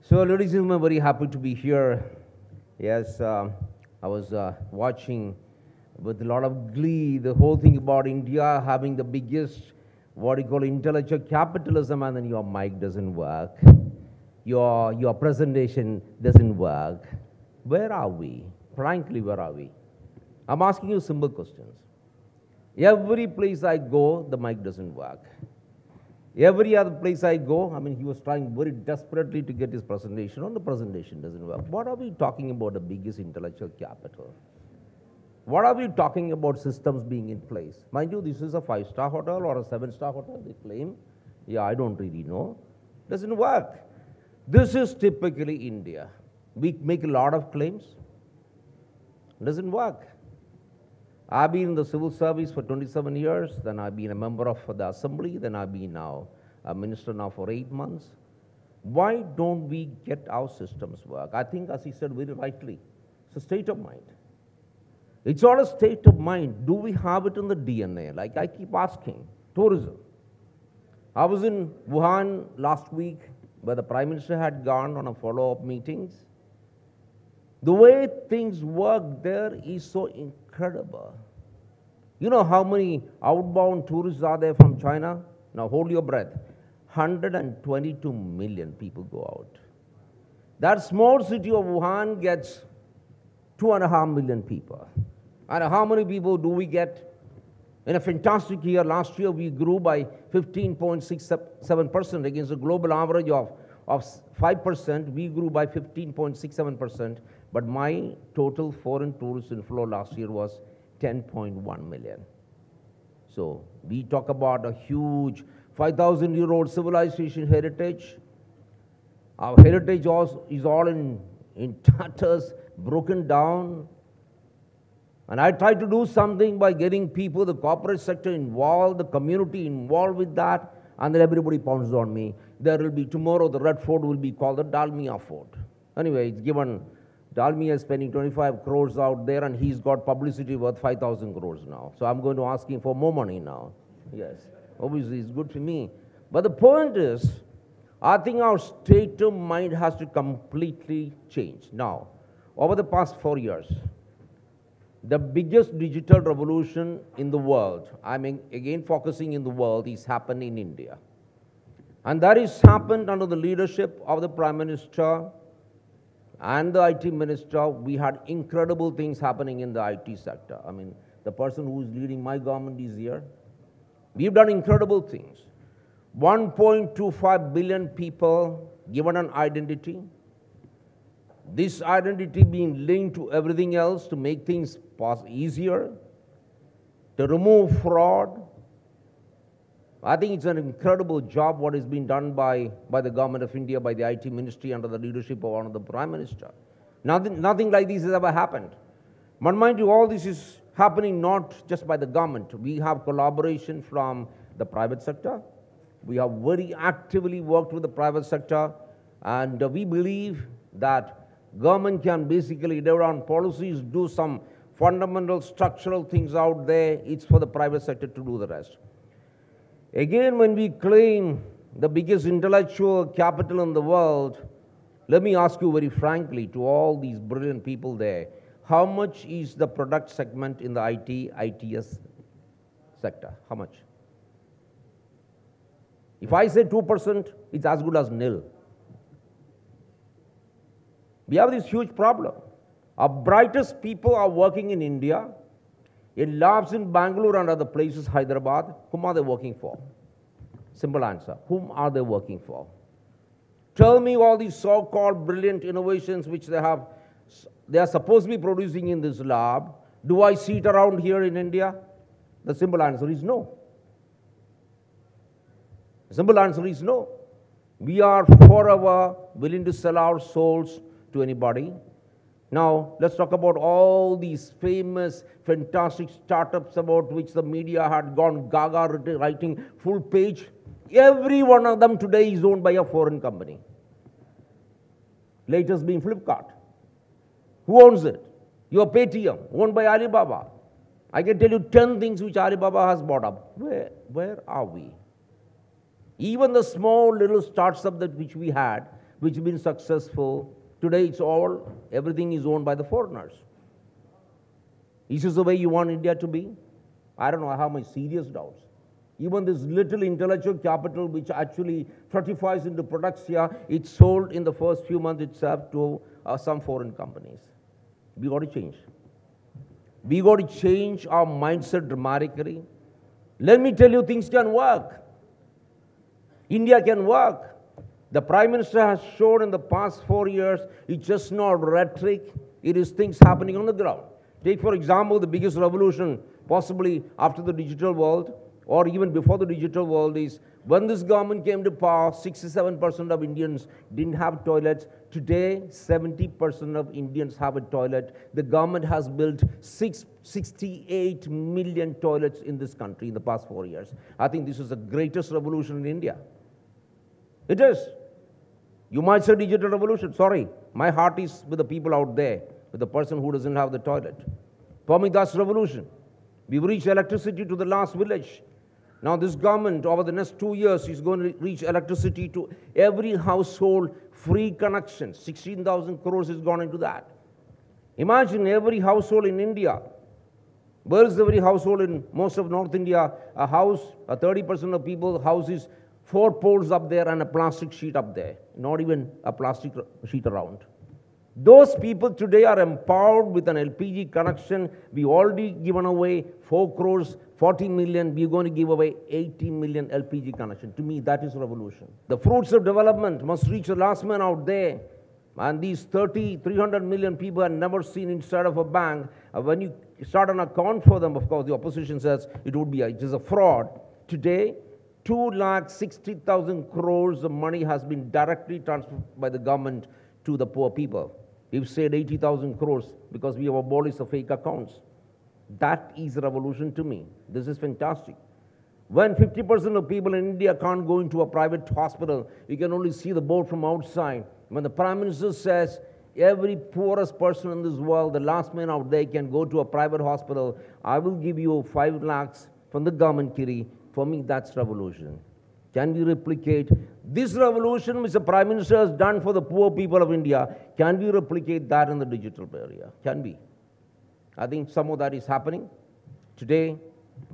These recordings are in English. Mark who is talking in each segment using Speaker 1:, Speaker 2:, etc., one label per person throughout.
Speaker 1: So, ladies and gentlemen, I'm very happy to be here. Yes, I was watching with a lot of glee the whole thing about India having the biggest, what you call intellectual capitalism, and then your mic doesn't work. Your presentation doesn't work. Where are we? Frankly, where are we? I'm asking you simple questions. Every place I go, the mic doesn't work. Every other place I go, he was trying very desperately to get his presentation on. The presentation doesn't work. What are we talking about the biggest intellectual capital? What are we talking about systems being in place? Mind you, this is a 5-star hotel or a 7-star hotel, they claim. Yeah, I don't really know. Doesn't work. This is typically India. We make a lot of claims. Doesn't work. I've been in the civil service for 27 years, then I've been a member of the assembly, then I've been now a minister now for 8 months. Why don't we get our systems work? I think, as he said very rightly, it's a state of mind. It's all a state of mind. Do we have it in the DNA? Like I keep asking, tourism. I was in Wuhan last week, where the Prime Minister had gone on a follow-up meetings. The way things work there is so incredible. You know how many outbound tourists are there from China? Now hold your breath. 122 million people go out. That small city of Wuhan gets 2.5 million people. And how many people do we get? In a fantastic year, last year we grew by 15.67% against a global average of 5%. We grew by 15.67%. But my total foreign tourist inflow last year was 10.1 million. So we talk about a huge 5,000-year-old civilization heritage. Our heritage is all in tatters, broken down. And I try to do something by getting people, the corporate sector involved, the community involved with that, and then everybody pounds on me. There will be tomorrow, the Red Fort will be called the Dalmia Fort. Anyway, it's given. Dalmia is spending 25 crores out there, and he's got publicity worth 5,000 crores now. So I'm going to ask him for more money now. Yes, obviously it's good for me. But the point is, I think our state of mind has to completely change. Now, over the past 4 years, the biggest digital revolution in the world, again focusing in the world, is happened in India. And that is happened under the leadership of the Prime Minister and the IT Minister. We had incredible things happening in the IT sector. The person who is leading my government is here. We've done incredible things. 1.25 billion people given an identity. This identity being linked to everything else to make things easier, to remove fraud. I think it's an incredible job what has been done by the government of India, by the IT ministry under the leadership of one of the Prime Minister. Nothing like this has ever happened. But mind you, all this is happening not just by the government. We have collaboration from the private sector. We have very actively worked with the private sector, and we believe that government can basically lay down policies, do some fundamental structural things out there. It's for the private sector to do the rest. Again, when we claim the biggest intellectual capital in the world, let me ask you very frankly, to all these brilliant people there, how much is the product segment in the ITS sector? How much? If I say 2%, it's as good as nil. We have this huge problem. Our brightest people are working in India, in labs in Bangalore and other places, Hyderabad. Whom are they working for? Simple answer. Whom are they working for? Tell me all these so-called brilliant innovations which they are supposed to be producing in this lab. Do I see it around here in India? The simple answer is no. The simple answer is no. We are forever willing to sell our souls to anybody. Now, let's talk about all these famous, fantastic startups about which the media had gone gaga writing full page. Every one of them today is owned by a foreign company. Latest being Flipkart. Who owns it? Your Paytm, owned by Alibaba. I can tell you 10 things which Alibaba has bought up. Where are we? Even the small little startup that which we had, which have been successful. Today it's all, everything is owned by the foreigners. Is this the way you want India to be? I don't know, I have my serious doubts. Even this little intellectual capital which actually fructifies into products here, it's sold in the first few months itself to some foreign companies. We got to change. We got to change our mindset dramatically. Let me tell you, things can work. India can work. The Prime Minister has shown in the past 4 years, it's just not rhetoric, it is things happening on the ground. Take, for example, the biggest revolution possibly after the digital world, or even before the digital world, is when this government came to power, 67% of Indians didn't have toilets. Today, 70% of Indians have a toilet. The government has built 68 million toilets in this country in the past 4 years. I think this is the greatest revolution in India. It is. You might say digital revolution. Sorry, my heart is with the people out there, with the person who doesn't have the toilet. For me, that's revolution. We've reached electricity to the last village. Now this government, over the next 2 years, is going to reach electricity to every household, free connection. 16,000 crores has gone into that. Imagine every household in India. Where is every household in most of North India? A house, 30% of people's house is 4 poles up there and a plastic sheet up there. Not even a plastic sheet around. Those people today are empowered with an LPG connection. We already given away 4 crores, 40 million. We're going to give away 80 million LPG connection. To me, that is revolution. The fruits of development must reach the last man out there. And these 300 million people are never seen inside of a bank. When you start an account for them, of course, the opposition says it is a fraud. Today, 2,60,000 crores of money has been directly transferred by the government to the poor people. We've said 80,000 crores because we have abolished the fake accounts. That is a revolution to me. This is fantastic. When 50% of people in India can't go into a private hospital, you can only see the board from outside. When the Prime Minister says every poorest person in this world, the last man out there, can go to a private hospital, I will give you 5 lakhs from the government kitty. For me, that's revolution. Can we replicate this revolution which the Prime Minister has done for the poor people of India? Can we replicate that in the digital area? Can we? I think some of that is happening. Today,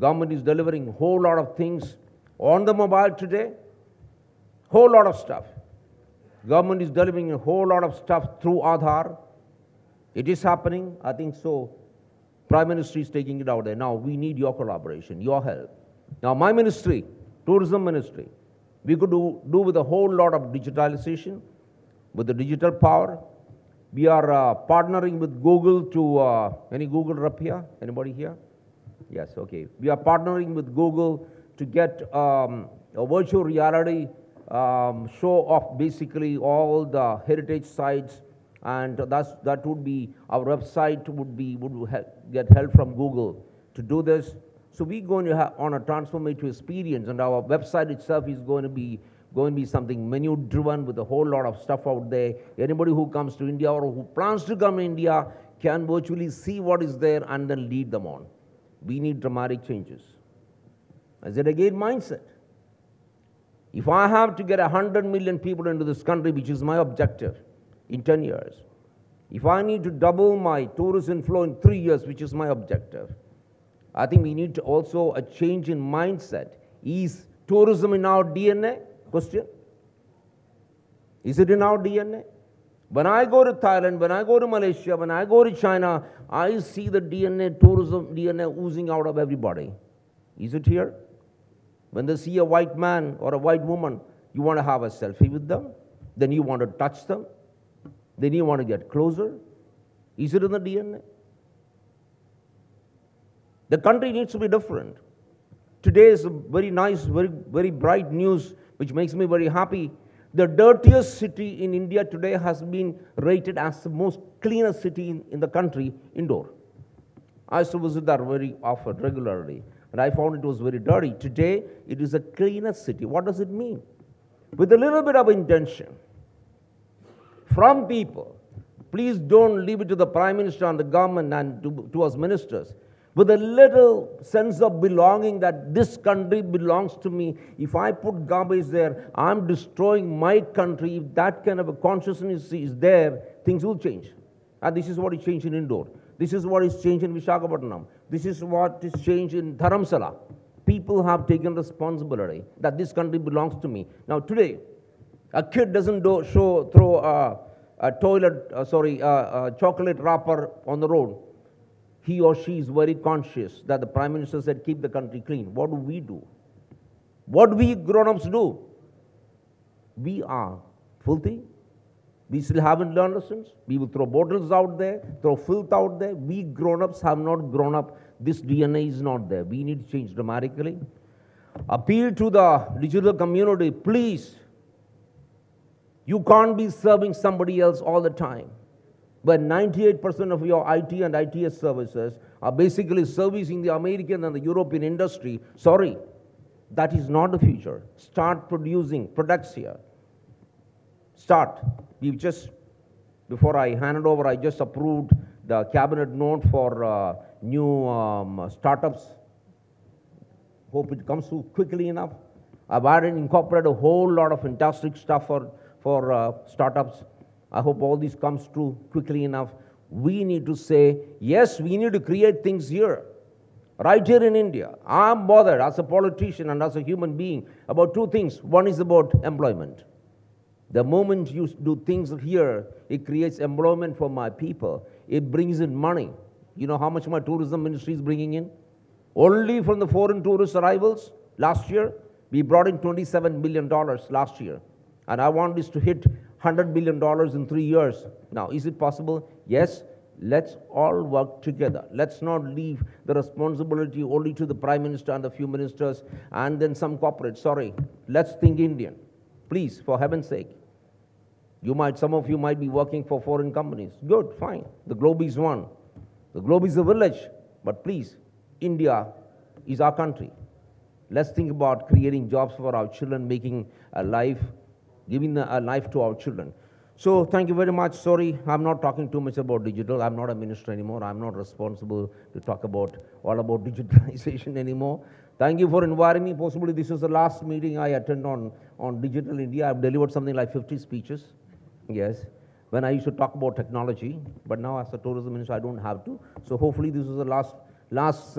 Speaker 1: government is delivering a whole lot of things on the mobile today. Whole lot of stuff. Government is delivering a whole lot of stuff through Aadhaar. It is happening. I think so. Prime Minister is taking it out there. Now, we need your collaboration, your help. Now, my ministry, Tourism Ministry, we could do with a whole lot of digitalization, with the digital power. We are partnering with Google to, any Google rep here? Anybody here? Yes, okay. We are partnering with Google to get a virtual reality show of basically all the heritage sites, and that would be, our website would get help from Google to do this. So we're going to have on a transformative experience, and our website itself is going to be something menu-driven with a whole lot of stuff out there. Anybody who comes to India or who plans to come to India can virtually see what is there and then lead them on. We need dramatic changes. I said again, mindset. If I have to get 100 million people into this country, which is my objective in 10 years, if I need to double my tourist inflow in 3 years, which is my objective, I think we need to also a change in mindset. Is tourism in our DNA? Question. Is it in our DNA? When I go to Thailand, when I go to Malaysia, when I go to China, I see the tourism DNA oozing out of everybody. Is it here? When they see a white man or a white woman, you want to have a selfie with them, then you want to touch them, then you want to get closer. Is it in the DNA? The country needs to be different. Today is a very nice, very bright news, which makes me very happy. The dirtiest city in India today has been rated as the most cleanest city in the country, Indore. I used to visit that very often, regularly, and I found it was very dirty. Today, it is the cleanest city. What does it mean? With a little bit of intention from people, please don't leave it to the Prime Minister and the government and to us ministers. with a little sense of belonging that this country belongs to me. If I put garbage there, I'm destroying my country. If that kind of a consciousness is there, things will change. And this is what is changed in Indore. This is what is changed in Visakhapatnam. This is what is changed in Dharamsala. People have taken responsibility that this country belongs to me. Now today, a kid doesn't throw a chocolate wrapper on the road. He or she is very conscious that the Prime Minister said, keep the country clean. What do we do? What do we grown-ups do? We are filthy. We still haven't learned lessons. We will throw bottles out there, throw filth out there. We grown-ups have not grown up. This DNA is not there. We need to change dramatically. Appeal to the digital community, please. You can't be serving somebody else all the time. But 98% of your IT and ITS services are basically servicing the American and the European industry. Sorry, that is not the future. Start producing products here. Start. Before I hand it over, I just approved the cabinet note for new startups. Hope it comes through quickly enough. I've incorporated a whole lot of fantastic stuff for startups. I hope all this comes through quickly enough. We need to say, yes, we need to create things here, right here in India. I'm bothered as a politician and as a human being about two things. One is about employment. The moment you do things here, it creates employment for my people. It brings in money. You know how much my tourism ministry is bringing in? Only from the foreign tourist arrivals last year, we brought in $27 billion last year. And I want this to hit $100 billion in 3 years. Now, is it possible? Yes. Let's all work together. Let's not leave the responsibility only to the Prime Minister and a few ministers and then some corporates. Sorry. Let's think Indian. Please, for heaven's sake. Some of you might be working for foreign companies. Good, fine. The globe is one. The globe is a village. But please, India is our country. Let's think about creating jobs for our children, making a life, giving a life to our children. So thank you very much. Sorry, I'm not talking too much about digital. I'm not a minister anymore. I'm not responsible to talk all about digitalization anymore. Thank you for inviting me. Possibly this is the last meeting I attend on Digital India. I've delivered something like 50 speeches. Yes, when I used to talk about technology, but now as a tourism minister, I don't have to. So hopefully this is the last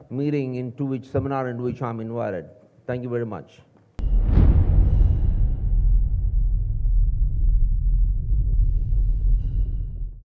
Speaker 1: meeting seminar in which I'm invited. Thank you very much.